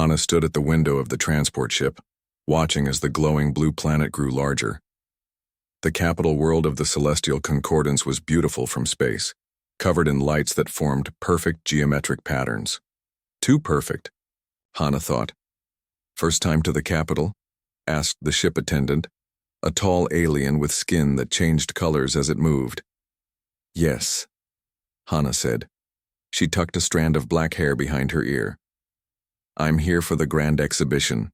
Hana stood at the window of the transport ship, watching as the glowing blue planet grew larger. The capital world of the celestial concordance was beautiful from space, covered in lights that formed perfect geometric patterns. Too perfect, Hana thought. First time to the capital? Asked the ship attendant, a tall alien with skin that changed colors as it moved. Yes, Hana said. She tucked a strand of black hair behind her ear. I'm here for the grand exhibition.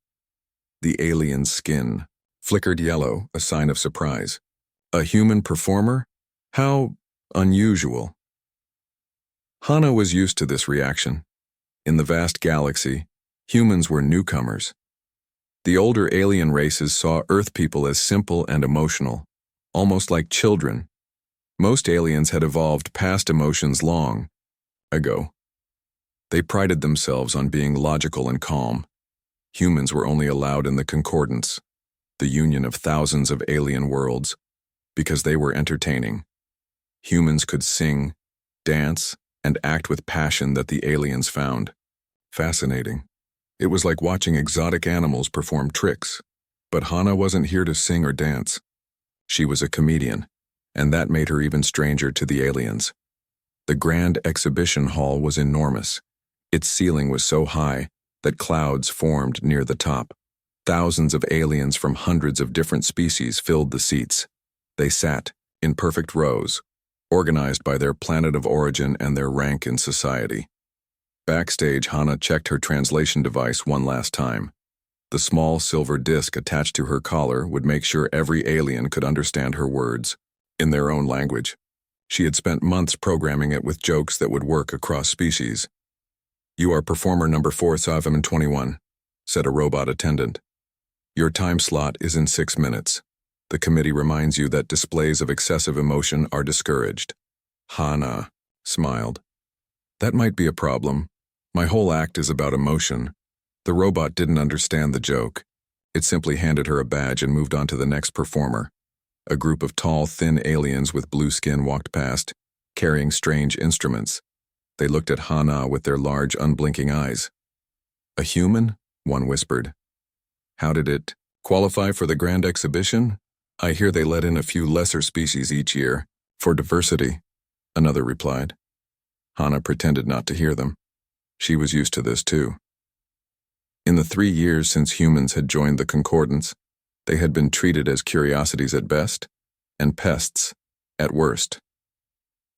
The alien's skin flickered yellow, a sign of surprise. A human performer? How unusual. Hana was used to this reaction. In the vast galaxy, humans were newcomers. The older alien races saw Earth people as simple and emotional, almost like children. Most aliens had evolved past emotions long ago. They prided themselves on being logical and calm. Humans were only allowed in the concordance, the union of thousands of alien worlds, because they were entertaining. Humans could sing, dance, and act with passion that the aliens found fascinating. It was like watching exotic animals perform tricks. But Hana wasn't here to sing or dance. She was a comedian, and that made her even stranger to the aliens. The grand exhibition hall was enormous. Its ceiling was so high that clouds formed near the top. Thousands of aliens from hundreds of different species filled the seats. They sat in perfect rows, organized by their planet of origin and their rank in society. Backstage, Hana checked her translation device one last time. The small silver disc attached to her collar would make sure every alien could understand her words in their own language. She had spent months programming it with jokes that would work across species. You are performer number 4721, said a robot attendant. Your time slot is in 6 minutes. The committee reminds you that displays of excessive emotion are discouraged. Hana smiled. That might be a problem. My whole act is about emotion. The robot didn't understand the joke. It simply handed her a badge and moved on to the next performer. A group of tall, thin aliens with blue skin walked past, carrying strange instruments. They looked at Hana with their large, unblinking eyes. A human? One whispered. How did it qualify for the grand exhibition? I hear they let in a few lesser species each year, for diversity, another replied. Hana pretended not to hear them. She was used to this too. In the 3 years since humans had joined the concordance, they had been treated as curiosities at best and pests at worst.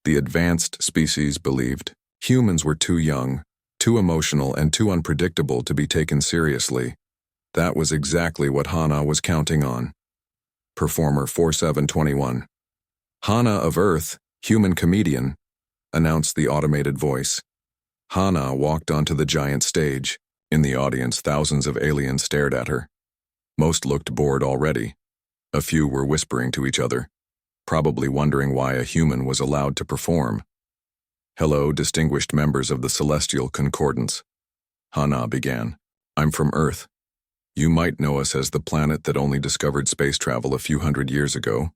The advanced species believed humans were too young, too emotional, and too unpredictable to be taken seriously. That was exactly what Hana was counting on. Performer 4721. Hana of Earth, human comedian, announced the automated voice. Hana walked onto the giant stage. In the audience, thousands of aliens stared at her. Most looked bored already. A few were whispering to each other, probably wondering why a human was allowed to perform. Hello, distinguished members of the Celestial Concordance. Hana began. I'm from Earth. You might know us as the planet that only discovered space travel a few hundred years ago,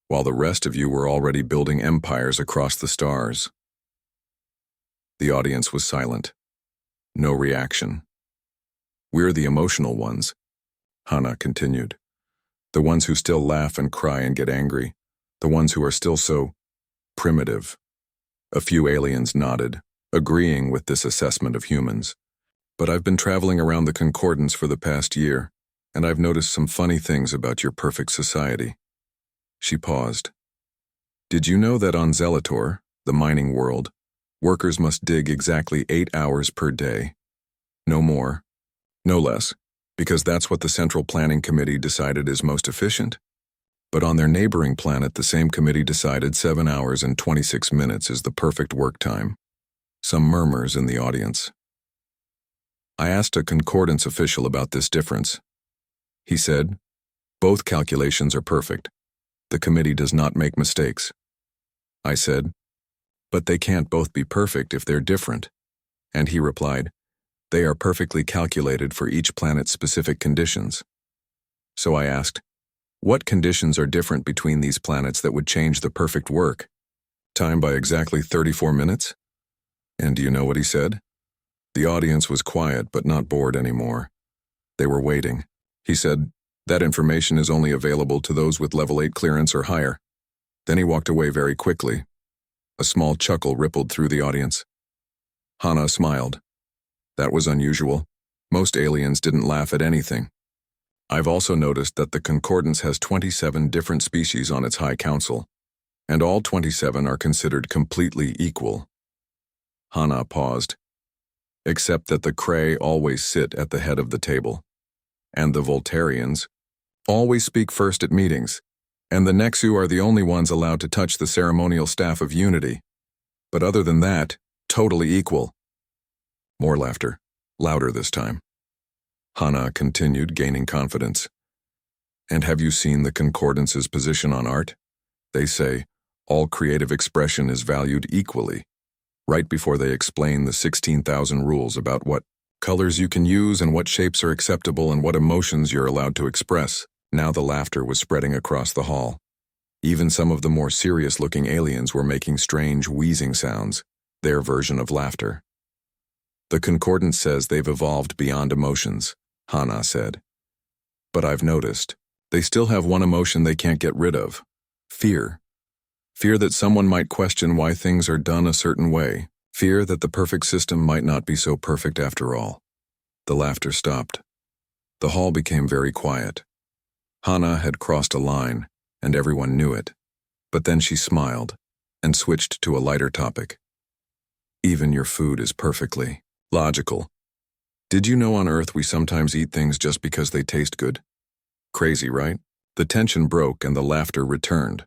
while the rest of you were already building empires across the stars. The audience was silent. No reaction. We're the emotional ones, Hana continued. The ones who still laugh and cry and get angry. The ones who are still so primitive. A few aliens nodded, agreeing with this assessment of humans. But I've been traveling around the concordance for the past year, and I've noticed some funny things about your perfect society. She paused. Did you know that on Zelator, the mining world, workers must dig exactly 8 hours per day? No more, no less, because that's what the Central Planning Committee decided is most efficient. But on their neighboring planet, the same committee decided 7 hours and 26 minutes is the perfect work time. Some murmurs in the audience. I asked a concordance official about this difference. He said, both calculations are perfect. The committee does not make mistakes. I said, but they can't both be perfect if they're different. And he replied, they are perfectly calculated for each planet's specific conditions. So I asked, what conditions are different between these planets that would change the perfect work? Time by exactly 34 minutes? And do you know what he said? The audience was quiet but not bored anymore. They were waiting. He said, "That information is only available to those with level 8 clearance or higher." Then he walked away very quickly. A small chuckle rippled through the audience. Hana smiled. That was unusual. Most aliens didn't laugh at anything. I've also noticed that the Concordance has 27 different species on its High Council, and all 27 are considered completely equal. Hana paused. Except that the Kree always sit at the head of the table, and the Voltarians always speak first at meetings, and the Nexu are the only ones allowed to touch the ceremonial staff of unity. But other than that, totally equal. More laughter, louder this time. Hana continued, gaining confidence. And have you seen the Concordance's position on art? They say, all creative expression is valued equally. Right before they explain the 16,000 rules about what colors you can use and what shapes are acceptable and what emotions you're allowed to express, now the laughter was spreading across the hall. Even some of the more serious-looking aliens were making strange wheezing sounds, their version of laughter. The Concordance says they've evolved beyond emotions, Hana said. But I've noticed, they still have one emotion they can't get rid of: fear. Fear that someone might question why things are done a certain way. Fear that the perfect system might not be so perfect after all. The laughter stopped. The hall became very quiet. Hana had crossed a line, and everyone knew it. But then she smiled, and switched to a lighter topic. Even your food is perfectly logical. Did you know on Earth we sometimes eat things just because they taste good? Crazy, right? The tension broke and the laughter returned.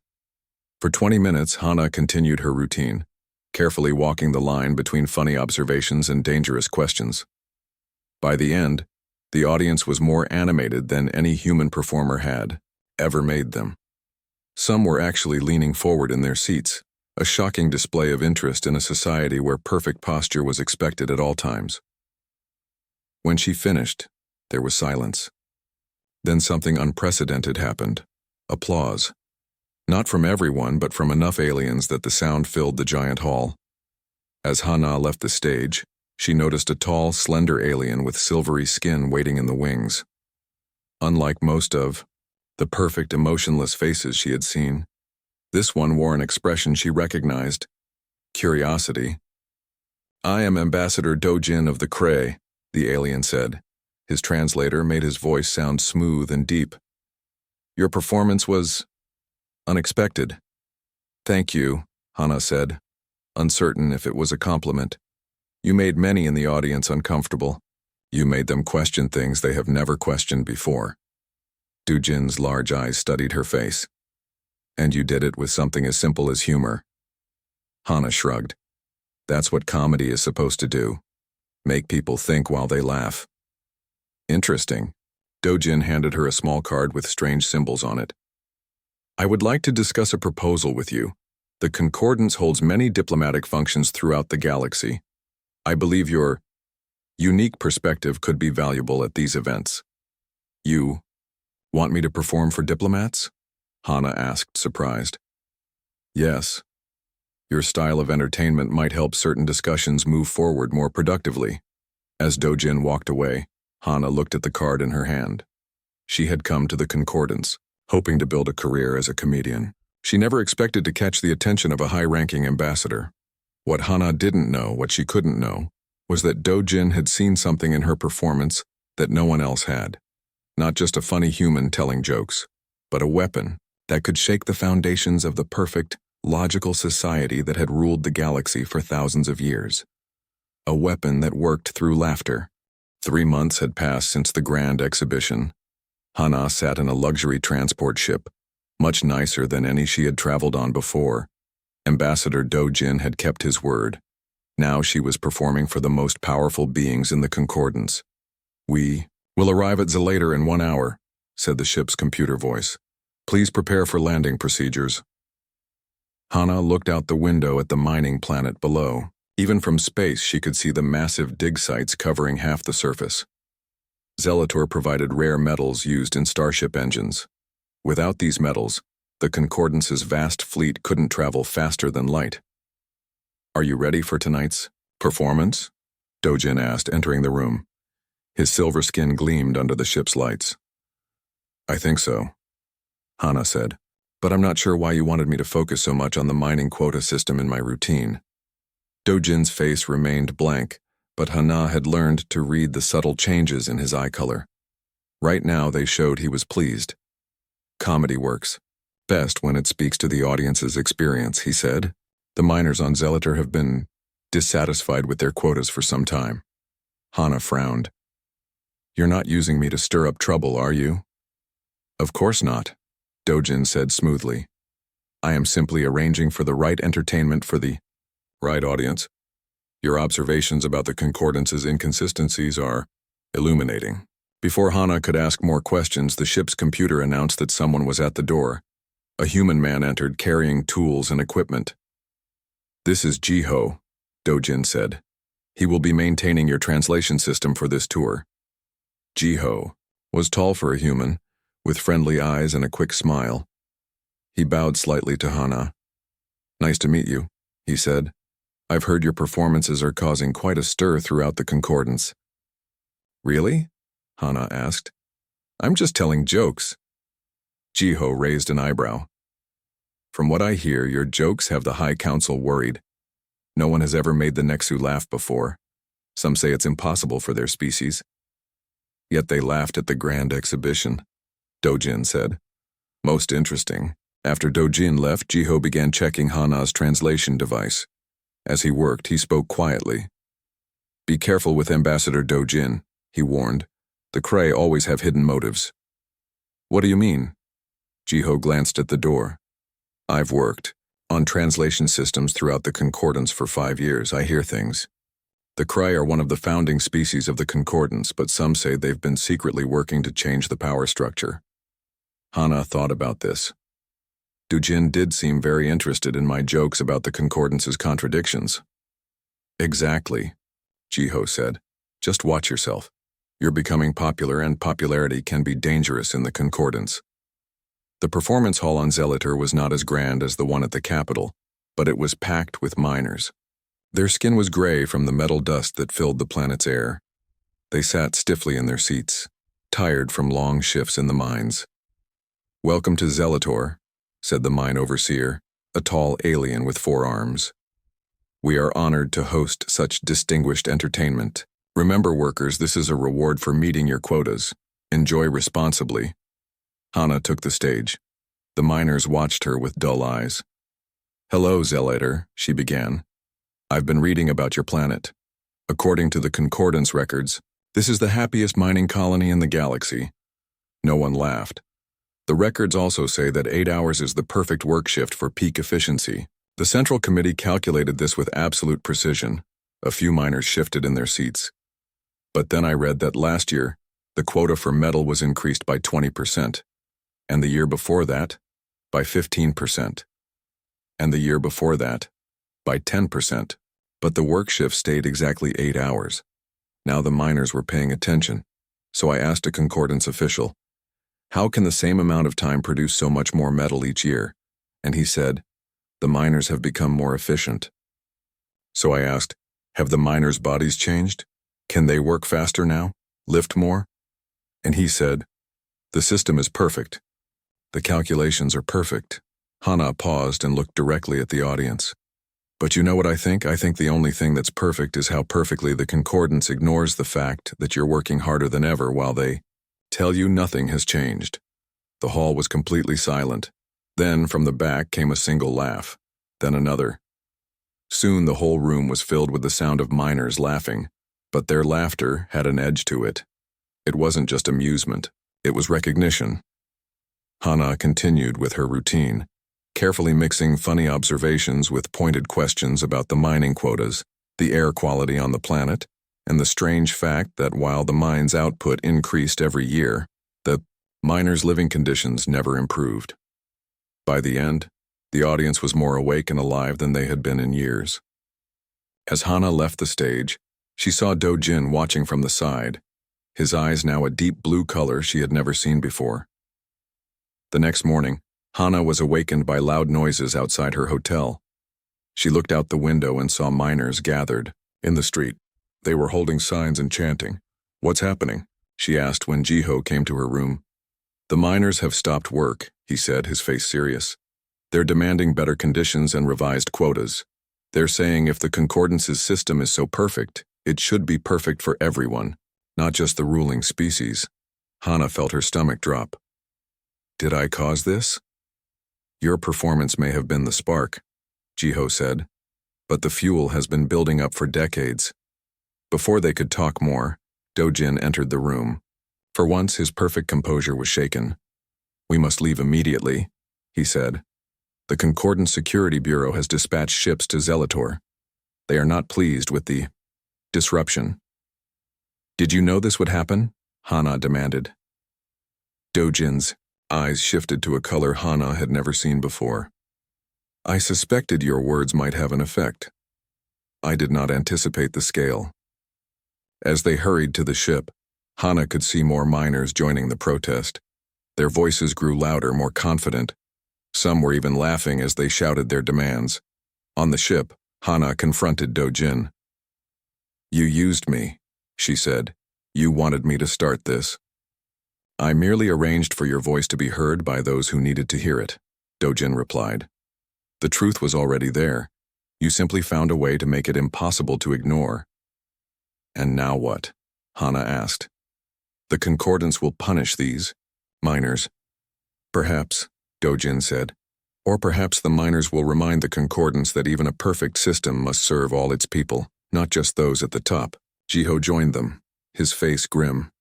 For 20 minutes, Hana continued her routine, carefully walking the line between funny observations and dangerous questions. By the end, the audience was more animated than any human performer had ever made them. Some were actually leaning forward in their seats, a shocking display of interest in a society where perfect posture was expected at all times. When she finished, there was silence. Then something unprecedented happened. Applause. Not from everyone, but from enough aliens that the sound filled the giant hall. As Hana left the stage, she noticed a tall, slender alien with silvery skin waiting in the wings. Unlike most of the perfect, emotionless faces she had seen, this one wore an expression she recognized: curiosity. "I am Ambassador Dojin of the Kree," the alien said. His translator made his voice sound smooth and deep. "Your performance was unexpected." "Thank you," Hana said, uncertain if it was a compliment. "You made many in the audience uncomfortable. You made them question things they have never questioned before." Dojin's large eyes studied her face. "And you did it with something as simple as humor." Hana shrugged. "That's what comedy is supposed to do. Make people think while they laugh." "Interesting." Dojin handed her a small card with strange symbols on it. "I would like to discuss a proposal with you. The Concordance holds many diplomatic functions throughout the galaxy. I believe your unique perspective could be valuable at these events." "You want me to perform for diplomats?" Hana asked, surprised. "Yes. Your style of entertainment might help certain discussions move forward more productively." As Dojin walked away, Hana looked at the card in her hand. She had come to the Concordance, hoping to build a career as a comedian. She never expected to catch the attention of a high-ranking ambassador. What Hana didn't know, what she couldn't know, was that Dojin had seen something in her performance that no one else had. Not just a funny human telling jokes, but a weapon that could shake the foundations of the perfect, logical society that had ruled the galaxy for thousands of years. A weapon that worked through laughter. 3 months had passed since the grand exhibition. Hana sat in a luxury transport ship, much nicer than any she had traveled on before. Ambassador Dojin had kept his word. Now she was performing for the most powerful beings in the Concordance. "We will arrive at Zelator in 1 hour," said the ship's computer voice. "Please prepare for landing procedures." Hana looked out the window at the mining planet below. Even from space, she could see the massive dig sites covering half the surface. Zelator provided rare metals used in starship engines. Without these metals, the Concordance's vast fleet couldn't travel faster than light. "Are you ready for tonight's performance?" Dojin asked, entering the room. His silver skin gleamed under the ship's lights. I think so, Hana said, but I'm not sure why you wanted me to focus so much on the mining quota system in my routine. Dojin's face remained blank, but Hana had learned to read the subtle changes in his eye color. Right now they showed he was pleased. Comedy works best when it speaks to the audience's experience, he said. The miners on Zelator have been dissatisfied with their quotas for some time. Hana frowned. You're not using me to stir up trouble, are you? Of course not, Dojin said smoothly. I am simply arranging for the right entertainment for the right audience. Your observations about the Concordance's inconsistencies are illuminating. Before Hana could ask more questions, the ship's computer announced that someone was at the door. A human man entered carrying tools and equipment. This is Jiho, Dojin said. He will be maintaining your translation system for this tour. Jiho was tall for a human, with friendly eyes and a quick smile. He bowed slightly to Hana. Nice to meet you, he said. I've heard your performances are causing quite a stir throughout the Concordance. Really? Hana asked. I'm just telling jokes. Jiho raised an eyebrow. From what I hear, your jokes have the High Council worried. No one has ever made the Nexu laugh before. Some say it's impossible for their species. Yet they laughed at the grand exhibition, Dojin said. Most interesting. After Dojin left, Jiho began checking Hana's translation device. As he worked, he spoke quietly. Be careful with Ambassador Dojin, he warned. The Kree always have hidden motives. What do you mean? Jiho glanced at the door. I've worked on translation systems throughout the Concordance for 5 years. I hear things. The Kree are one of the founding species of the Concordance, but some say they've been secretly working to change the power structure. Hana thought about this. Dojin did seem very interested in my jokes about the Concordance's contradictions. Exactly, Jiho said. Just watch yourself. You're becoming popular, and popularity can be dangerous in the Concordance. The performance hall on Zelator was not as grand as the one at the capital, but it was packed with miners. Their skin was gray from the metal dust that filled the planet's air. They sat stiffly in their seats, tired from long shifts in the mines. Welcome to Zelator, said the mine overseer, a tall alien with 4 arms. We are honored to host such distinguished entertainment. Remember, workers, this is a reward for meeting your quotas. Enjoy responsibly. Hana took the stage. The miners watched her with dull eyes. Hello, Zelator, she began. I've been reading about your planet. According to the Concordance records, this is the happiest mining colony in the galaxy. No one laughed. The records also say that 8 hours is the perfect work shift for peak efficiency. The Central Committee calculated this with absolute precision. A few miners shifted in their seats. But then I read that last year, the quota for metal was increased by 20%, and the year before that, by 15%, and the year before that, by 10%, but the work shift stayed exactly 8 hours. Now the miners were paying attention, so I asked a Concordance official, how can the same amount of time produce so much more metal each year? And he said, the miners have become more efficient. So I asked, have the miners' bodies changed? Can they work faster now? Lift more? And he said, the system is perfect. The calculations are perfect. Hana paused and looked directly at the audience. But you know what I think? I think the only thing that's perfect is how perfectly the Concordance ignores the fact that you're working harder than ever while they tell you nothing has changed. The hall was completely silent. Then from the back came a single laugh, then another. Soon the whole room was filled with the sound of miners laughing, but their laughter had an edge to it. It wasn't just amusement, it was recognition. Hana continued with her routine, carefully mixing funny observations with pointed questions about the mining quotas, the air quality on the planet, and the strange fact that while the mine's output increased every year, the miners' living conditions never improved. By the end, the audience was more awake and alive than they had been in years. As Hana left the stage, she saw Dojin watching from the side, his eyes now a deep blue color she had never seen before. The next morning, Hana was awakened by loud noises outside her hotel. She looked out the window and saw miners gathered in the street. They were holding signs and chanting. "What's happening?" she asked when Jiho came to her room. "The miners have stopped work," he said, his face serious. "They're demanding better conditions and revised quotas. They're saying if the Concordance's system is so perfect, it should be perfect for everyone, not just the ruling species." Hana felt her stomach drop. "Did I cause this?" "Your performance may have been the spark," Jiho said, "but the fuel has been building up for decades." Before they could talk more, Dojin entered the room. For once, his perfect composure was shaken. "We must leave immediately," he said. "The Concordance Security Bureau has dispatched ships to Zelator. They are not pleased with the disruption." "Did you know this would happen?" Hana demanded. Dojin's eyes shifted to a color Hana had never seen before. "I suspected your words might have an effect. I did not anticipate the scale." As they hurried to the ship, Hana could see more miners joining the protest. Their voices grew louder, more confident. Some were even laughing as they shouted their demands. On the ship, Hana confronted Dojin. "You used me," she said. "You wanted me to start this." "I merely arranged for your voice to be heard by those who needed to hear it," Dojin replied. "The truth was already there. You simply found a way to make it impossible to ignore." "And now what?" Hana asked. "The Concordance will punish these miners." "Perhaps," Dojin said. "Or perhaps the miners will remind the Concordance that even a perfect system must serve all its people, not just those at the top." Jiho joined them, his face grim.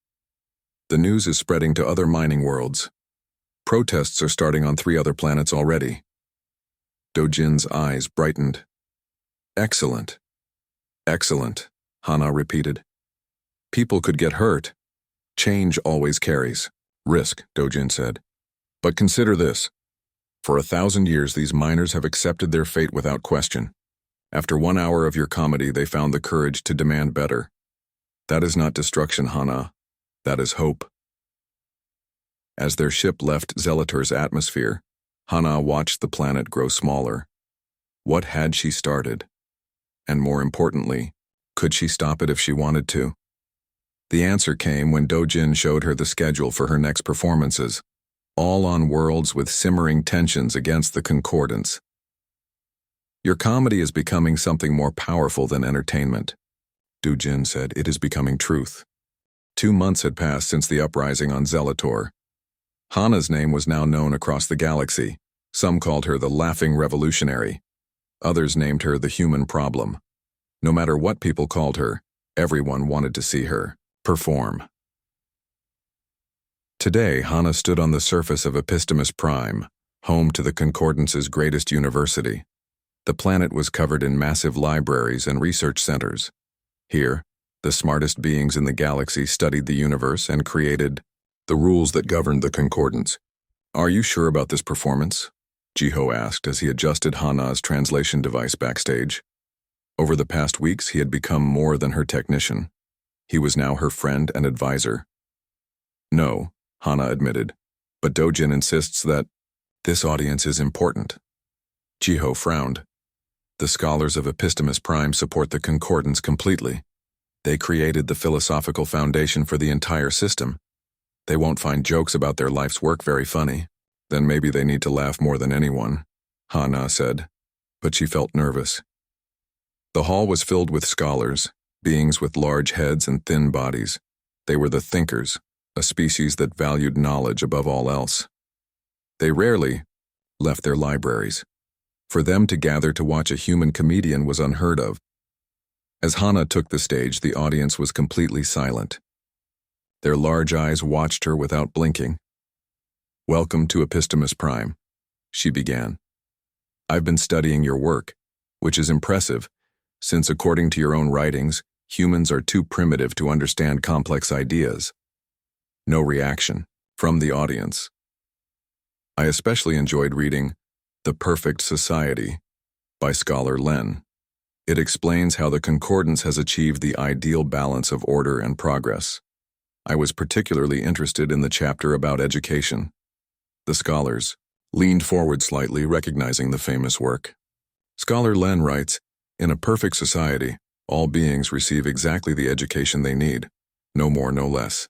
"The news is spreading to other mining worlds. Protests are starting on 3 other planets already." Dojin's eyes brightened. "Excellent. Excellent," Hana repeated. "People could get hurt. Change always carries risk," Dojin said. "But consider this. For 1,000 years these miners have accepted their fate without question. After 1 hour of your comedy they found the courage to demand better. That is not destruction, Hana. That is hope." As their ship left Zelator's atmosphere, Hana watched the planet grow smaller. What had she started? And more importantly, could she stop it if she wanted to? The answer came when Dojin showed her the schedule for her next performances, all on worlds with simmering tensions against the Concordance. "Your comedy is becoming something more powerful than entertainment," Dojin said. "It is becoming truth." 2 months had passed since the uprising on Zelator. Hana's name was now known across the galaxy. Some called her the Laughing Revolutionary. Others named her the Human Problem. No matter what people called her, everyone wanted to see her perform. Today, Hana stood on the surface of Epistemus Prime, home to the Concordance's greatest university. The planet was covered in massive libraries and research centers. Here, the smartest beings in the galaxy studied the universe and created the rules that governed the Concordance. "Are you sure about this performance?" Jiho asked as he adjusted Hana's translation device backstage. Over the past weeks, he had become more than her technician. He was now her friend and advisor. "No," Hana admitted, "but Dojin insists that this audience is important." Jiho frowned. "The scholars of Epistemus Prime support the Concordance completely. They created the philosophical foundation for the entire system. They won't find jokes about their life's work very funny. Then maybe they need to laugh more than anyone," Hana said, but she felt nervous. The hall was filled with scholars, beings with large heads and thin bodies. They were the thinkers, a species that valued knowledge above all else. They rarely left their libraries. For them to gather to watch a human comedian was unheard of. As Hana took the stage, the audience was completely silent. Their large eyes watched her without blinking. "Welcome to Epistemus Prime," she began. "I've been studying your work, which is impressive, since according to your own writings, humans are too primitive to understand complex ideas." No reaction from the audience. "I especially enjoyed reading The Perfect Society by scholar Len. It explains how the Concordance has achieved the ideal balance of order and progress. I was particularly interested in the chapter about education." The scholars leaned forward slightly, recognizing the famous work. Scholar Len writes, "In A Perfect Society, All beings receive exactly the education they need, no more, no less.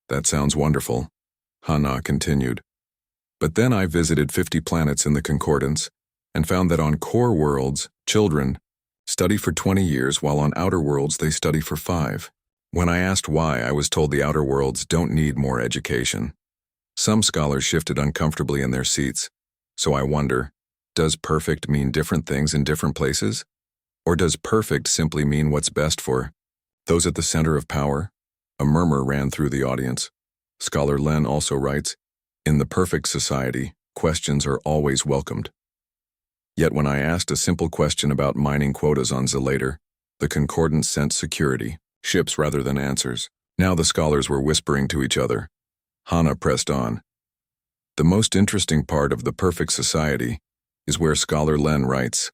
That sounds wonderful, Hana continued. But then I visited 50 planets in the Concordance and found that on core worlds, children study for 20 years while on outer worlds they study for 5. When I asked why, I was told the outer worlds don't need more education. Some scholars shifted uncomfortably in their seats, so I wonder, does perfect mean different things in different places? Or does perfect simply mean what's best for those at the center of power? A murmur ran through the audience. Scholar Len also writes, in the perfect society, questions are always welcomed. Yet when I asked a simple question about mining quotas on Zelator, the Concordance sent security, ships rather than answers. Now the scholars were whispering to each other. Hana pressed on. The most interesting part of the perfect society is where Scholar Len writes,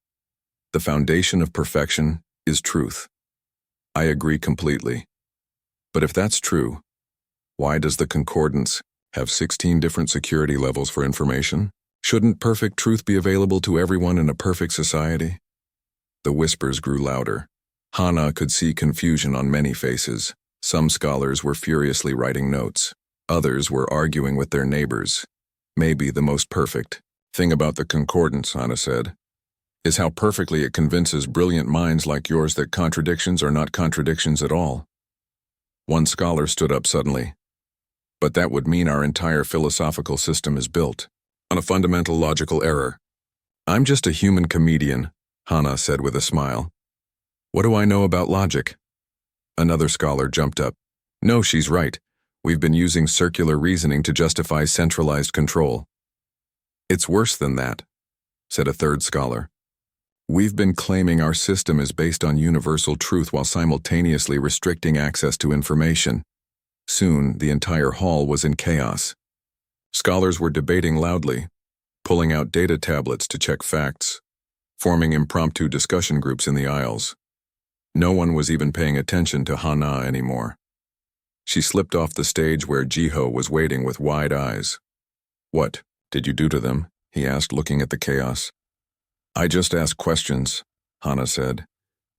the foundation of perfection is truth. I agree completely. But if that's true, why does the Concordance have 16 different security levels for information? Shouldn't perfect truth be available to everyone in a perfect society? The whispers grew louder. Hana could see confusion on many faces. Some scholars were furiously writing notes. Others were arguing with their neighbors. Maybe the most perfect thing about the Concordance, Hana said, is how perfectly it convinces brilliant minds like yours that contradictions are not contradictions at all. One scholar stood up suddenly. But that would mean our entire philosophical system is built on a fundamental logical error. I'm just a human comedian, Hana said with a smile. What do I know about logic? Another scholar jumped up. No, she's right. We've been using circular reasoning to justify centralized control. It's worse than that, said a third scholar. We've been claiming our system is based on universal truth while simultaneously restricting access to information. Soon, the entire hall was in chaos. Scholars were debating loudly, pulling out data tablets to check facts, forming impromptu discussion groups in the aisles. No one was even paying attention to Hana anymore. She slipped off the stage where Jiho was waiting with wide eyes. What did you do to them? He asked, looking at the chaos. I just asked questions, Hana said.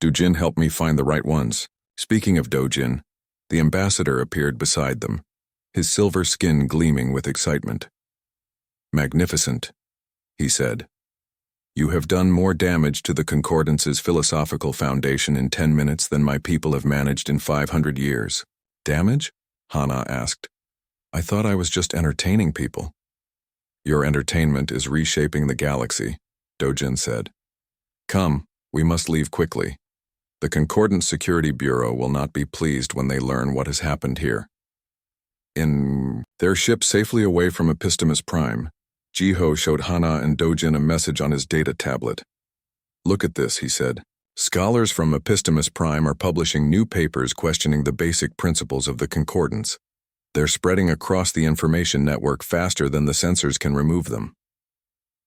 Dojin helped me find the right ones. Speaking of Dojin, the ambassador appeared beside them, his silver skin gleaming with excitement. Magnificent, he said. You have done more damage to the Concordance's philosophical foundation in 10 minutes than my people have managed in 500 years. Damage? Hana asked. I thought I was just entertaining people. Your entertainment is reshaping the galaxy, Dojin said. Come, we must leave quickly. The Concordance Security Bureau will not be pleased when they learn what has happened here. In their ship safely away from Epistemus Prime, Jiho showed Hana and Dojin a message on his data tablet. Look at this, he said. Scholars from Epistemus Prime are publishing new papers questioning the basic principles of the Concordance. They're spreading across the information network faster than the sensors can remove them.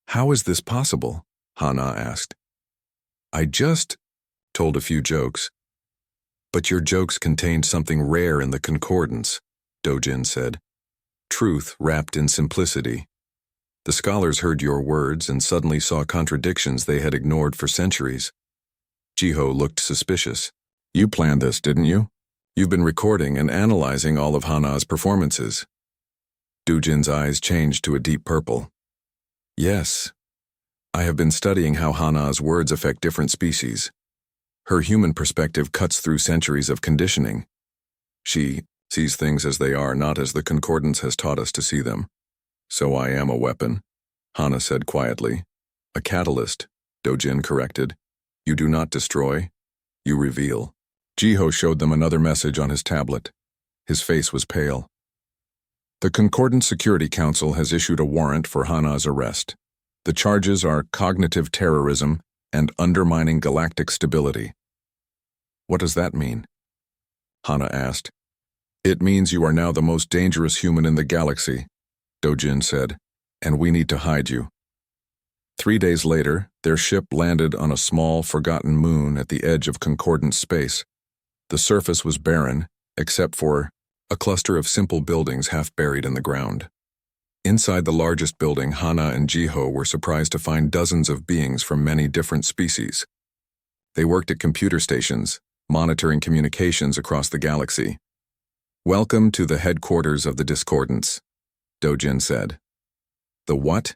How is this possible? Hana asked. I just told a few jokes. But your jokes contained something rare in the Concordance, Dojin said. Truth wrapped in simplicity. The scholars heard your words and suddenly saw contradictions they had ignored for centuries. Jiho looked suspicious. You planned this, didn't you? You've been recording and analyzing all of Hana's performances. Dojin's eyes changed to a deep purple. Yes. I have been studying how Hana's words affect different species. Her human perspective cuts through centuries of conditioning. She sees things as they are, not as the Concordance has taught us to see them. So I am a weapon, Hana said quietly. A catalyst, Dojin corrected. You do not destroy, you reveal. Jiho showed them another message on his tablet. His face was pale. The Concordance Security Council has issued a warrant for Hana's arrest. The charges are cognitive terrorism and undermining galactic stability. What does that mean? Hana asked. It means you are now the most dangerous human in the galaxy, Dojin said, and we need to hide you. 3 days later, their ship landed on a small, forgotten moon at the edge of Concordance space. The surface was barren, except for a cluster of simple buildings half buried in the ground. Inside the largest building, Hana and Jiho were surprised to find dozens of beings from many different species. They worked at computer stations, monitoring communications across the galaxy. "Welcome to the headquarters of the Discordants," Dojin said. "The what?"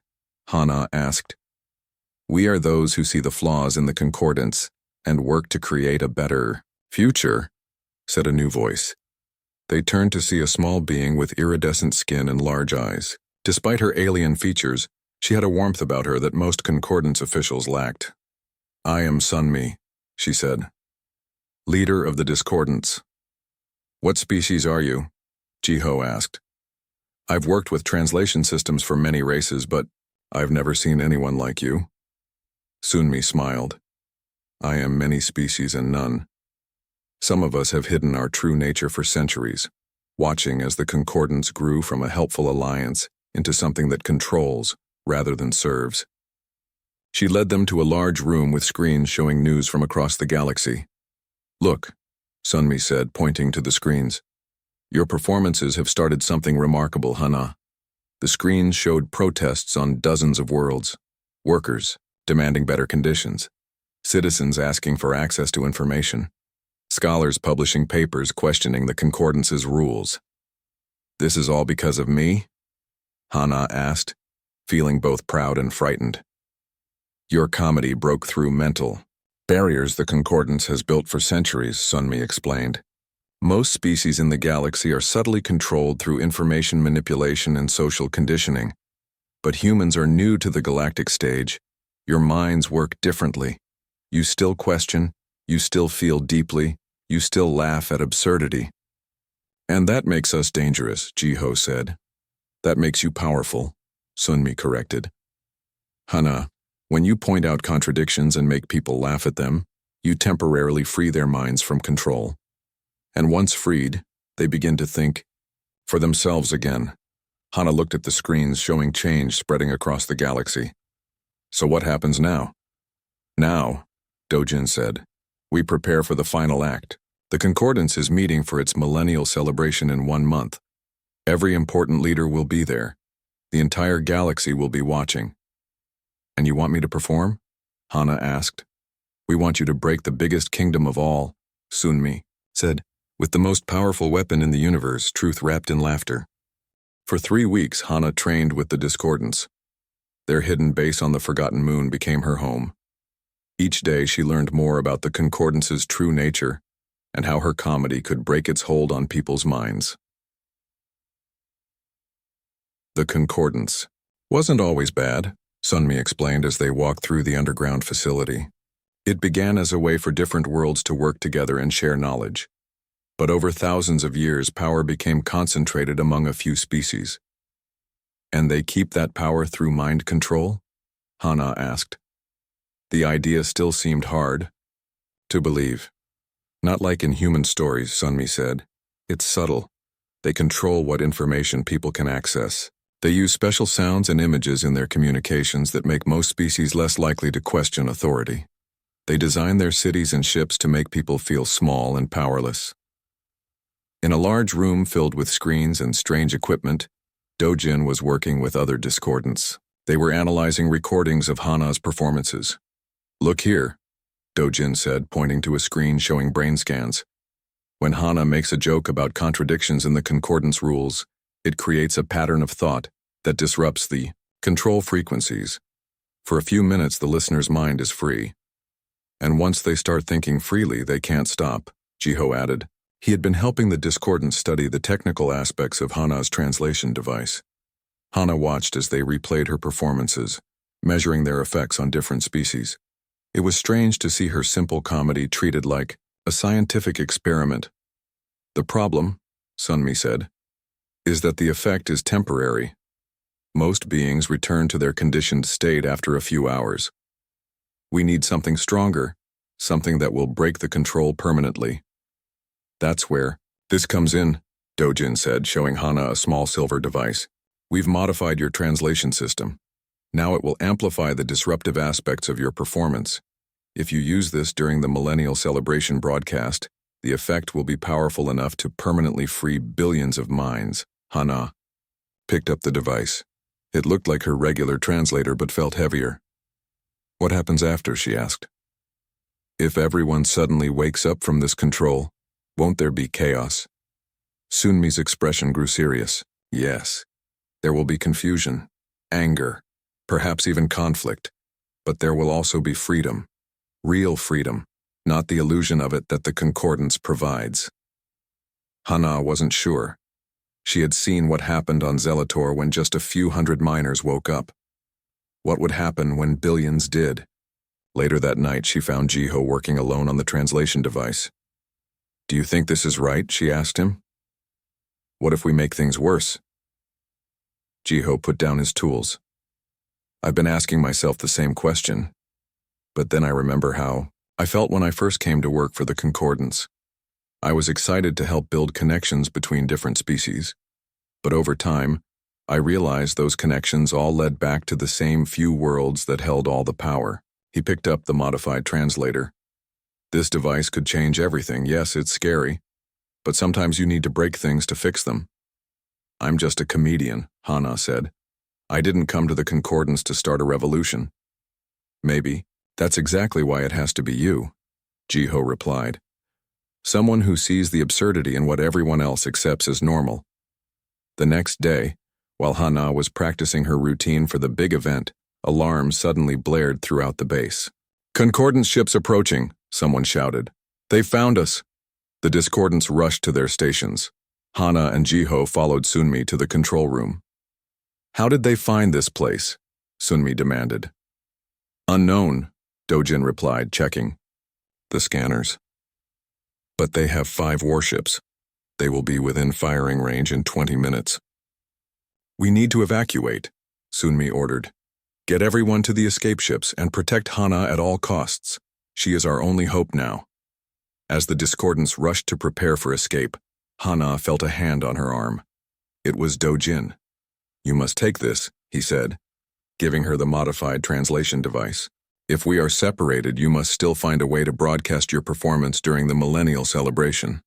Hana asked. "We are those who see the flaws in the concordance and work to create a better future," said a new voice. They turned to see a small being with iridescent skin and large eyes. Despite her alien features, she had a warmth about her that most concordance officials lacked. "I am Sunmi," she said, "leader of the Discordants." "What species are you?" Jiho asked. "I've worked with translation systems for many races, but I've never seen anyone like you." Sunmi smiled. "I am many species and none. Some of us have hidden our true nature for centuries, watching as the concordance grew from a helpful alliance into something that controls rather than serves." She led them to a large room with screens showing news from across the galaxy. "Look," Sunmi said, pointing to the screens. "Your performances have started something remarkable, Hana." The screens showed protests on dozens of worlds, workers demanding better conditions, citizens asking for access to information, scholars publishing papers questioning the concordance's rules. "This is all because of me?" Hana asked, feeling both proud and frightened. "Your comedy broke through mental barriers the concordance has built for centuries," Sunmi explained. "Most species in the galaxy are subtly controlled through information manipulation and social conditioning. But humans are new to the galactic stage. Your minds work differently. You still question, you still feel deeply, you still laugh at absurdity." "And that makes us dangerous," Jiho said. "That makes you powerful," Sunmi corrected. "Hana, when you point out contradictions and make people laugh at them, you temporarily free their minds from control. And once freed, they begin to think for themselves again." Hana looked at the screens showing change spreading across the galaxy. "So what happens now?" "Now," Dojin said, "we prepare for the final act. The concordance is meeting for its millennial celebration in 1 month. Every important leader will be there. The entire galaxy will be watching." "And you want me to perform?" Hana asked. "We want you to break the biggest kingdom of all," Sunmi said, "with the most powerful weapon in the universe, truth wrapped in laughter." For 3 weeks, Hana trained with the Discordants. Their hidden base on the Forgotten Moon became her home. Each day she learned more about the concordance's true nature and how her comedy could break its hold on people's minds. The concordance wasn't always bad, Sunmi explained as they walked through the underground facility. It began as a way for different worlds to work together and share knowledge. But over thousands of years, power became concentrated among a few species. "And they keep that power through mind control?" Hana asked. The idea still seemed hard to believe. "Not like in human stories," Sunmi said. "It's subtle. They control what information people can access. They use special sounds and images in their communications that make most species less likely to question authority. They design their cities and ships to make people feel small and powerless." In a large room filled with screens and strange equipment, Dojin was working with other discordants. They were analyzing recordings of Hana's performances. "Look here," Dojin said, pointing to a screen showing brain scans. "When Hana makes a joke about contradictions in the concordance rules, it creates a pattern of thought that disrupts the control frequencies. For a few minutes, the listener's mind is free. And once they start thinking freely, they can't stop," Jiho added. He had been helping the Discordants study the technical aspects of Hana's translation device. Hana watched as they replayed her performances, measuring their effects on different species. It was strange to see her simple comedy treated like a scientific experiment. "The problem," Sunmi said, "is that the effect is temporary. Most beings return to their conditioned state after a few hours. We need something stronger, something that will break the control permanently." "That's where this comes in," Dojin said, showing Hana a small silver device. "We've modified your translation system. Now it will amplify the disruptive aspects of your performance. If you use this during the Millennial Celebration broadcast, the effect will be powerful enough to permanently free billions of minds." Hana picked up the device. It looked like her regular translator but felt heavier. "What happens after?" she asked. If everyone suddenly wakes up from this control, won't there be chaos? Sunmi's expression grew serious. Yes. There will be confusion, anger, perhaps even conflict, but there will also be freedom. Real freedom, not the illusion of it that the concordance provides. Hana wasn't sure. She had seen what happened on Zelator when just a few hundred miners woke up. What would happen when billions did? Later that night, she found Jiho working alone on the translation device. "Do you think this is right?" she asked him. "What if we make things worse?" Jiho put down his tools. "I've been asking myself the same question. But then I remember how I felt when I first came to work for the Concordance. I was excited to help build connections between different species. But over time, I realized those connections all led back to the same few worlds that held all the power." He picked up the modified translator. "This device could change everything. Yes, it's scary, but sometimes you need to break things to fix them." "I'm just a comedian," Hana said. "I didn't come to the Concordance to start a revolution." "Maybe. That's exactly why it has to be you," Jiho replied. "Someone who sees the absurdity in what everyone else accepts as normal." The next day, while Hana was practicing her routine for the big event, alarms suddenly blared throughout the base. "Concordance ships approaching," someone shouted. "They found us." The discordants rushed to their stations. Hana and Jiho followed Sunmi to the control room. "How did they find this place?" Sunmi demanded. "Unknown," Dojin replied, checking. "The scanners. But they have 5 warships. They will be within firing range in 20 minutes. "We need to evacuate," Sunmi ordered. "Get everyone to the escape ships and protect Hana at all costs. She is our only hope now." As the discordants rushed to prepare for escape, Hana felt a hand on her arm. It was Dojin. "You must take this," he said, giving her the modified translation device. "If we are separated, you must still find a way to broadcast your performance during the millennial celebration."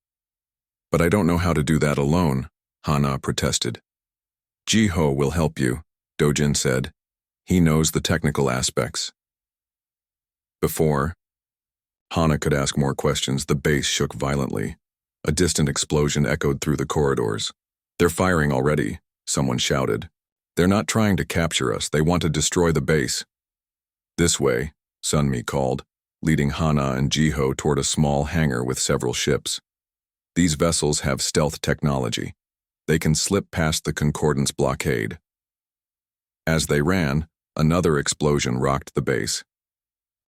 "But I don't know how to do that alone," Hana protested. "Jiho will help you," Dojin said. "He knows the technical aspects." Before Hana could ask more questions, the base shook violently. A distant explosion echoed through the corridors. "They're firing already," someone shouted. "They're not trying to capture us, they want to destroy the base." "This way," Sunmi called, leading Hana and Jiho toward a small hangar with several ships. These vessels have stealth technology. They can slip past the Concordance blockade. As they ran, another explosion rocked the base.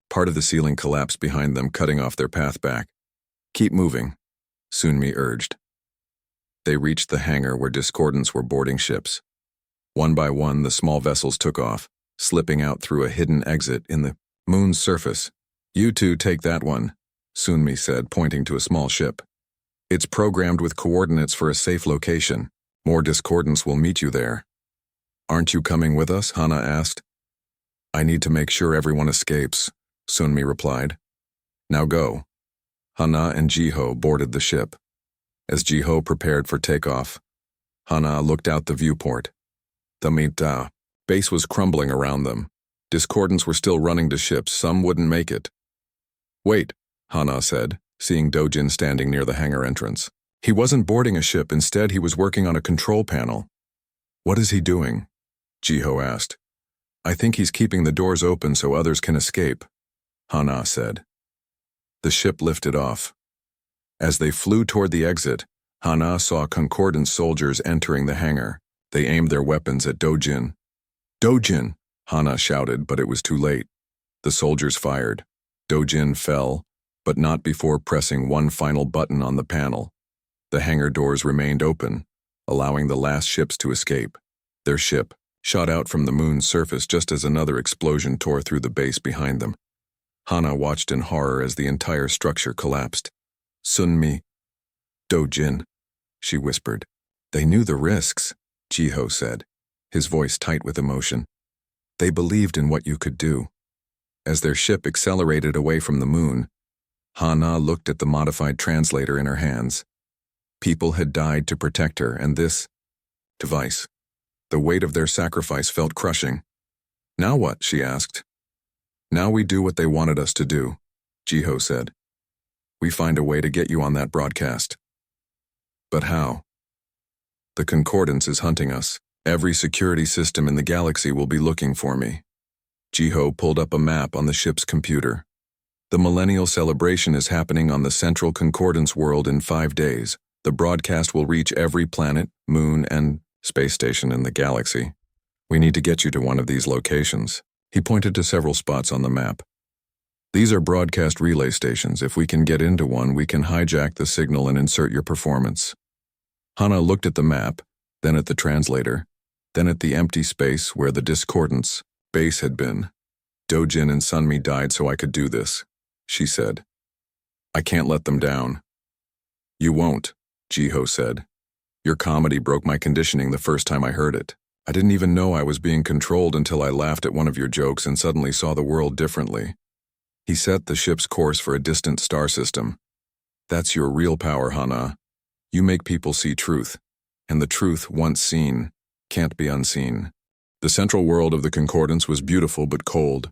Part of the ceiling collapsed behind them, cutting off their path back. "Keep moving," Sunmi urged. They reached the hangar where discordants were boarding ships. One by one, the small vessels took off, slipping out through a hidden exit in the moon's surface. "You two take that one," Sunmi said, pointing to a small ship. "It's programmed with coordinates for a safe location. More discordants will meet you there." "Aren't you coming with us?" Hana asked. "I need to make sure everyone escapes," Sunmi replied. "Now go." Hana and Jiho boarded the ship. As Jiho prepared for takeoff, Hana looked out the viewport. The Mita base was crumbling around them. Discordants were still running to ships. Some wouldn't make it. "Wait," Hana said, seeing Dojin standing near the hangar entrance. "He wasn't boarding a ship. Instead, he was working on a control panel." "What is he doing?" Jiho asked. "I think he's keeping the doors open so others can escape," Hana said. The ship lifted off. As they flew toward the exit, Hana saw Concordance soldiers entering the hangar. They aimed their weapons at Dojin. "Dojin!" Hana shouted, but it was too late. The soldiers fired. Dojin fell, but not before pressing one final button on the panel. The hangar doors remained open, allowing the last ships to escape. Their ship shot out from the moon's surface just as another explosion tore through the base behind them. Hana watched in horror as the entire structure collapsed. "Sunmi." "Dojin," she whispered. "They knew the risks," Jiho said, his voice tight with emotion. "They believed in what you could do." As their ship accelerated away from the moon, Hana looked at the modified translator in her hands. People had died to protect her, and this device. The weight of their sacrifice felt crushing. "Now what?" she asked. "Now we do what they wanted us to do." Jiho said. "We find a way to get you on that broadcast." "But how?" "The Concordance is hunting us. Every security system in the galaxy will be looking for me." Jiho pulled up a map on the ship's computer. "The Millennial Celebration is happening on the Central Concordance world in 5 days. The broadcast will reach every planet, moon, and space station in the galaxy. We need to get you to one of these locations." He pointed to several spots on the map. "These are broadcast relay stations. If we can get into one, we can hijack the signal and insert your performance." Hana looked at the map, then at the translator, then at the empty space where the Discordance base had been. "Dojin and Sunmi died so I could do this," she said. "I can't let them down." "You won't," Jiho said. "Your comedy broke my conditioning the first time I heard it. I didn't even know I was being controlled until I laughed at one of your jokes and suddenly saw the world differently." He set the ship's course for a distant star system. "That's your real power, Hana. You make people see truth, and the truth, once seen, can't be unseen." The central world of the Concordance was beautiful but cold.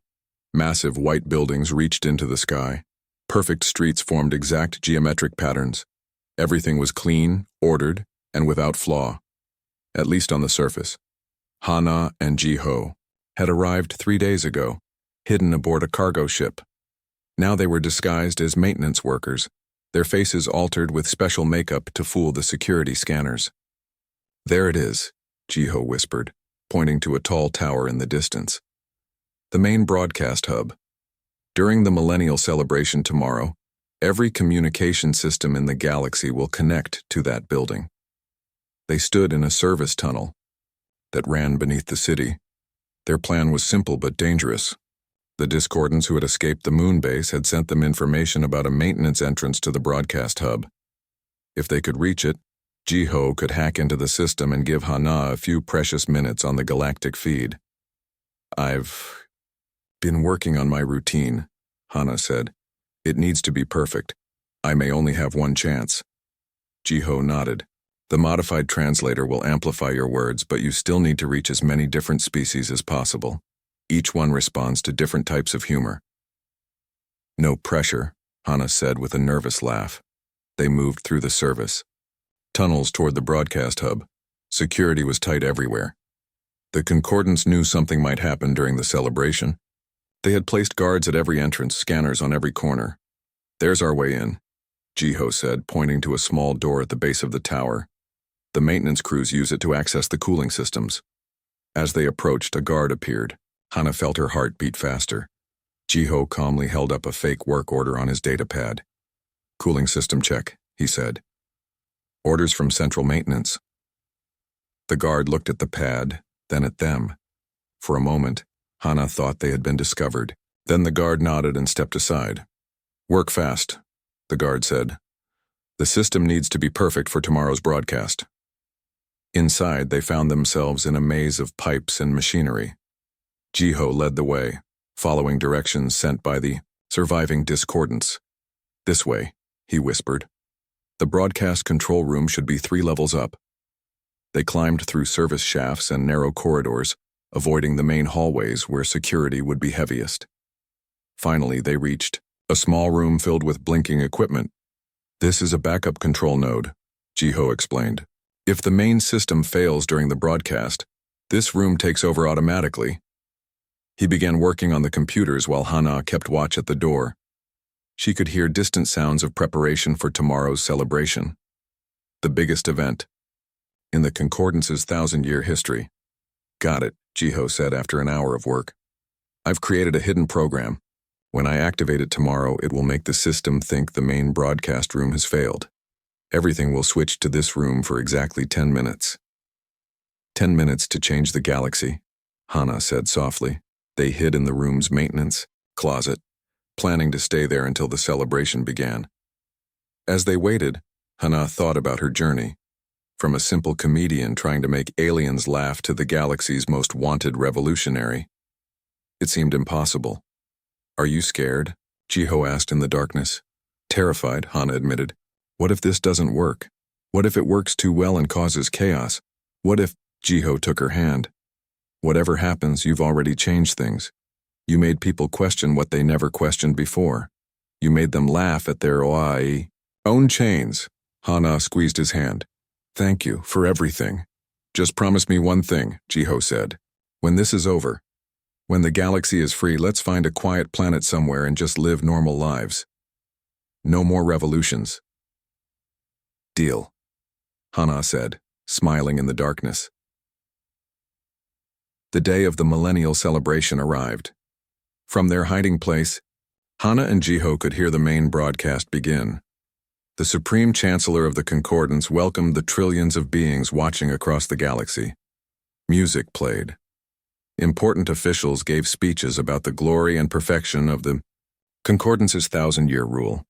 Massive white buildings reached into the sky. Perfect streets formed exact geometric patterns. Everything was clean, ordered, and without flaw, at least on the surface. Hana and Jiho had arrived 3 days ago, hidden aboard a cargo ship. Now they were disguised as maintenance workers, their faces altered with special makeup to fool the security scanners. "There it is," Jiho whispered, pointing to a tall tower in the distance. "The main broadcast hub. During the Millennial Celebration tomorrow, every communication system in the galaxy will connect to that building." They stood in a service tunnel that ran beneath the city. Their plan was simple but dangerous. The Discordants who had escaped the moon base had sent them information about a maintenance entrance to the broadcast hub. If they could reach it, Jiho could hack into the system and give Hana a few precious minutes on the Galactic feed. "I've been working on my routine," Hana said. "It needs to be perfect. I may only have one chance." Jiho nodded. "The modified translator will amplify your words, but you still need to reach as many different species as possible. Each one responds to different types of humor." "No pressure," Hana said with a nervous laugh. They moved through the service tunnels toward the broadcast hub. Security was tight everywhere. The Concordance knew something might happen during the celebration. They had placed guards at every entrance, scanners on every corner. "There's our way in," Jiho said, pointing to a small door at the base of the tower. "The maintenance crews use it to access the cooling systems." As they approached, a guard appeared. Hana felt her heart beat faster. Jiho calmly held up a fake work order on his datapad. "Cooling system check," he said. "Orders from Central Maintenance." The guard looked at the pad, then at them. For a moment, Hana thought they had been discovered. Then the guard nodded and stepped aside. "Work fast," the guard said. "The system needs to be perfect for tomorrow's broadcast." Inside, they found themselves in a maze of pipes and machinery. Jiho led the way, following directions sent by the surviving Discordants. "This way," he whispered. "The broadcast control room should be 3 levels up." They climbed through service shafts and narrow corridors, avoiding the main hallways where security would be heaviest. Finally, they reached a small room filled with blinking equipment. "This is a backup control node," Jiho explained. "If the main system fails during the broadcast, this room takes over automatically." He began working on the computers while Hana kept watch at the door. She could hear distant sounds of preparation for tomorrow's celebration. The biggest event in the Concordance's 1,000-year history. "Got it," Jiho said after an hour of work. "I've created a hidden program. When I activate it tomorrow, it will make the system think the main broadcast room has failed. Everything will switch to this room for exactly 10 minutes. 10 minutes to change the galaxy," Hana said softly. They hid in the room's maintenance closet, planning to stay there until the celebration began. As they waited, Hana thought about her journey. From a simple comedian trying to make aliens laugh to the galaxy's most wanted revolutionary. It seemed impossible. "Are you scared?" Jiho asked in the darkness. "Terrified," Hana admitted. "What if this doesn't work? What if it works too well and causes chaos? What if—" Jiho took her hand. "Whatever happens, you've already changed things. You made people question what they never questioned before. You made them laugh at their own chains. Hana squeezed his hand. Thank you for everything. Just promise me one thing, Jiho said. When this is over, when the galaxy is free, let's find a quiet planet somewhere and just live normal lives. No more revolutions. Deal, Hana said, smiling in the darkness. The day of the millennial celebration arrived. From their hiding place, Hana and Jiho could hear the main broadcast begin. The Supreme Chancellor of the Concordance welcomed the trillions of beings watching across the galaxy. Music played. Important officials gave speeches about the glory and perfection of the Concordance's 1,000-year rule.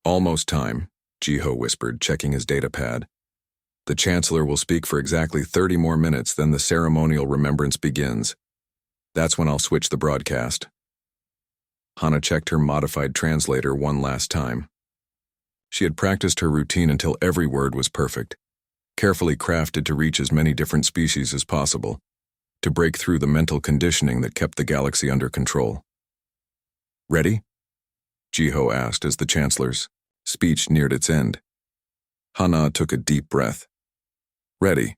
Almost time, Jiho whispered, checking his datapad. The Chancellor will speak for exactly 30 more minutes, then the ceremonial remembrance begins. That's when I'll switch the broadcast. Hana checked her modified translator one last time. She had practiced her routine until every word was perfect, carefully crafted to reach as many different species as possible, to break through the mental conditioning that kept the galaxy under control. Ready? Jiho asked as the Chancellor's speech neared its end. Hana took a deep breath. Ready.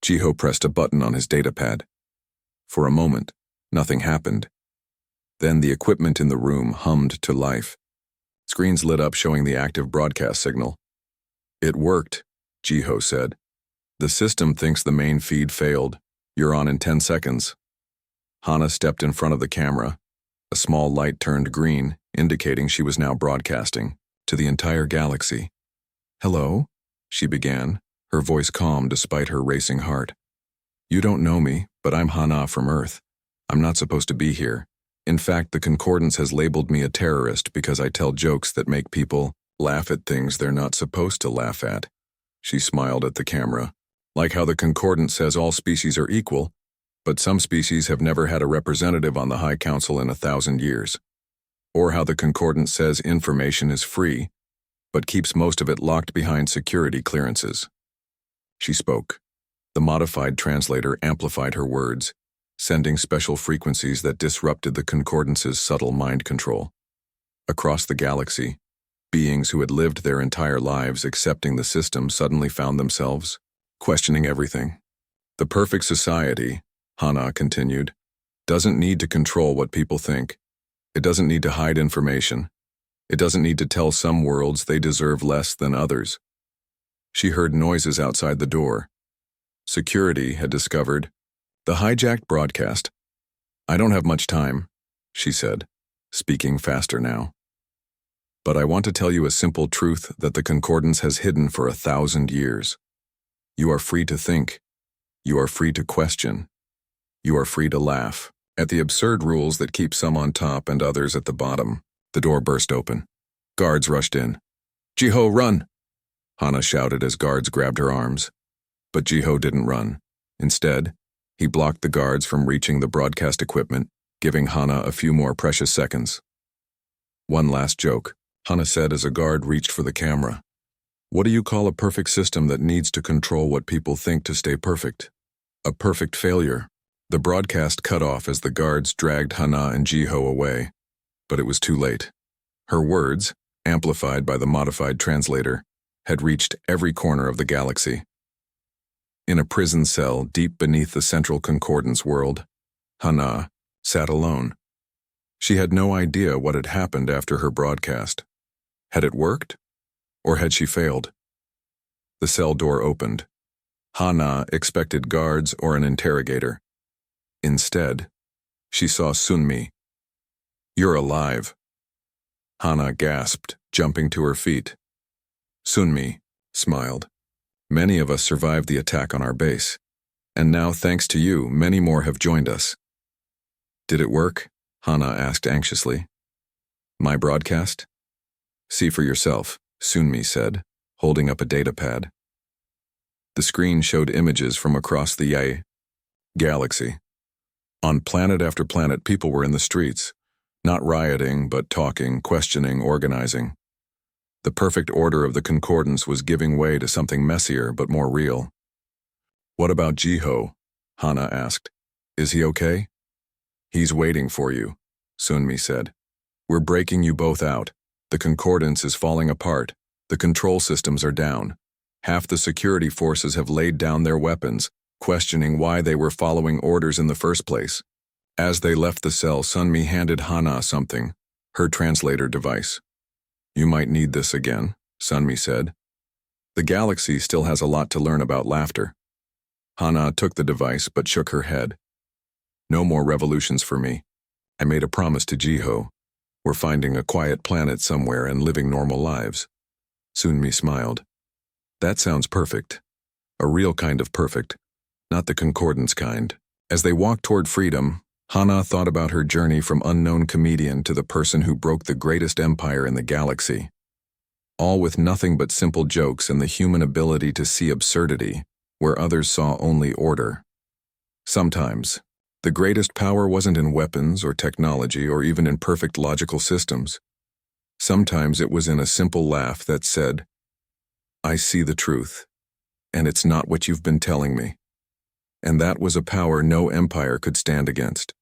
Jiho pressed a button on his datapad. For a moment, nothing happened. Then the equipment in the room hummed to life. Screens lit up showing the active broadcast signal. It worked, Jiho said. The system thinks the main feed failed. You're on in 10 seconds. Hana stepped in front of the camera. A small light turned green, indicating she was now broadcasting to the entire galaxy. Hello? She began, her voice calm despite her racing heart. You don't know me, but I'm Hana from Earth. I'm not supposed to be here. In fact, the Concordance has labeled me a terrorist because I tell jokes that make people laugh at things they're not supposed to laugh at. She smiled at the camera. Like how the Concordance says all species are equal, but some species have never had a representative on the High Council in 1,000 years. Or how the Concordance says information is free, but keeps most of it locked behind security clearances. She spoke. The modified translator amplified her words, sending special frequencies that disrupted the Concordance's subtle mind control. Across the galaxy, beings who had lived their entire lives accepting the system suddenly found themselves questioning everything. The perfect society, Hana continued, doesn't need to control what people think. It doesn't need to hide information. It doesn't need to tell some worlds they deserve less than others. She heard noises outside the door. Security had discovered the hijacked broadcast. I don't have much time, she said, speaking faster now. But I want to tell you a simple truth that the Concordance has hidden for 1,000 years. You are free to think. You are free to question. You are free to laugh at the absurd rules that keep some on top and others at the bottom. The door burst open. Guards rushed in. Jiho, run! Hana shouted as guards grabbed her arms. But Jiho didn't run. Instead, he blocked the guards from reaching the broadcast equipment, giving Hana a few more precious seconds. One last joke, Hana said as a guard reached for the camera. What do you call a perfect system that needs to control what people think to stay perfect? A perfect failure. The broadcast cut off as the guards dragged Hana and Jiho away. But it was too late. Her words, amplified by the modified translator, had reached every corner of the galaxy. In a prison cell deep beneath the central Concordance world, Hana sat alone. She had no idea what had happened after her broadcast. Had it worked? Or had she failed? The cell door opened. Hana expected guards or an interrogator. Instead, she saw Sunmi. You're alive. Hana gasped, jumping to her feet. Sunmi smiled. Many of us survived the attack on our base, and now, thanks to you, many more have joined us. Did it work? Hana asked anxiously. My broadcast? See for yourself, Sunmi said, holding up a datapad. The screen showed images from across the galaxy. On planet after planet, people were in the streets, not rioting, but talking, questioning, organizing. The perfect order of the Concordance was giving way to something messier but more real. What about Jiho? Hana asked. Is he okay? He's waiting for you, Sunmi said. We're breaking you both out. The concordance is falling apart. The control systems are down. Half the security forces have laid down their weapons, questioning why they were following orders in the first place. As they left the cell, Sunmi handed Hana something, her translator device. "You might need this again," Sunmi said. "The galaxy still has a lot to learn about laughter." Hana took the device but shook her head. "No more revolutions for me. I made a promise to Jiho. We're finding a quiet planet somewhere and living normal lives." Sunmi smiled. "That sounds perfect. A real kind of perfect, not the concordance kind." As they walked toward freedom, Hana thought about her journey from unknown comedian to the person who broke the greatest empire in the galaxy. All with nothing but simple jokes and the human ability to see absurdity where others saw only order. Sometimes, the greatest power wasn't in weapons or technology or even in perfect logical systems. Sometimes it was in a simple laugh that said, "I see the truth, and it's not what you've been telling me." And that was a power no empire could stand against.